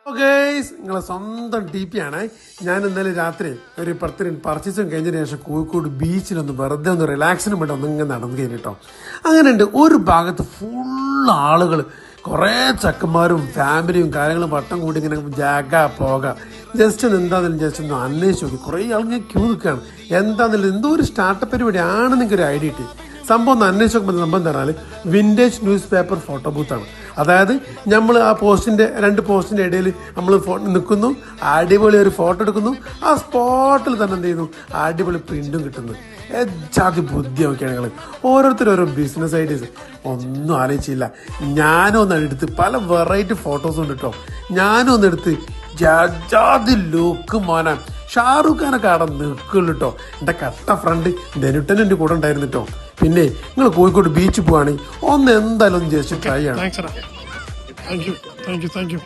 നിങ്ങളെ സ്വന്തം TP ആണ്. ഞാൻ ഇന്നലെ രാത്രി ഒരു 10 മിനിറ്റ് പർച്ചേസും കഴിഞ്ഞതിന് ശേഷം കോഴിക്കോട് ബീച്ചിലൊന്ന് വെറുതെ ഒന്ന് റിലാക്സിന് വേണ്ടി ഒന്നിങ്ങനെ നടന്നു കഴിഞ്ഞിട്ടോ. അങ്ങനെയുണ്ട് ഒരു ഭാഗത്ത് ഫുൾ ആളുകൾ, കുറേ ചക്കന്മാരും ഫാമിലിയും കാര്യങ്ങളും വട്ടം കൂടി ഇങ്ങനെ പോകാം. ജസ്റ്റ് ഒന്ന് എന്താണെങ്കിലും ജസ്റ്റ് ഒന്ന് അന്വേഷിച്ച് നോക്കി. കുറേ ആളുകൾ ക്യൂ നിൽക്കുകയാണ്. എന്താണെന്നുള്ളത് എന്തോ ഒരു സ്റ്റാർട്ടപ്പ് പരിപാടി ആണെന്ന് എനിക്ക് ഒരു ഐഡിയ കിട്ടി. സംഭവം ഒന്ന് അന്വേഷിച്ച് നോക്കുമ്പോൾ സംഭവം പറഞ്ഞാൽ വിൻറ്റേജ് ന്യൂസ് പേപ്പർ ഫോട്ടോ ബൂത്താണ്. അതായത് നമ്മൾ ആ രണ്ട് പോസ്റ്റിൻ്റെ ഇടയിൽ നമ്മൾ നിൽക്കുന്നു, അടിപൊളി ഒരു ഫോട്ടോ എടുക്കുന്നു, ആ സ്പോട്ടിൽ തന്നെ എന്ത് ചെയ്യുന്നു, അടിപൊളി പ്രിന്റും കിട്ടുന്നു. ജാതി ബുദ്ധി നോക്കിയാണ് ഞങ്ങൾ ഓരോരുത്തരും ഓരോ ബിസിനസ് ഐഡിയസ് ഒന്നും ആലോചിച്ചില്ല. ഞാനും ഒന്ന് എടുത്ത് പല വെറൈറ്റി ഫോട്ടോസും ഉണ്ട് കേട്ടോ. ഞാനും ഒന്ന് എടുത്ത് ജാതി ലുക്ക് മോനാൻ ഷാറൂഖ് ഖാനൊക്കെ അവിടെ നിൽക്കുള്ളൂ കേട്ടോ. എൻ്റെ കട്ട ഫ്രണ്ട് ധനുട്ടൻ എൻ്റെ കൂടെ ഉണ്ടായിരുന്നു കേട്ടോ. പിന്നെ നിങ്ങൾ കോഴിക്കോട് ബീച്ച് പോവാണെങ്കിൽ ഒന്ന് എന്തായാലും ഒന്ന് ജസ്റ്റ് ട്രൈ ചെയ്യണം. Thank you.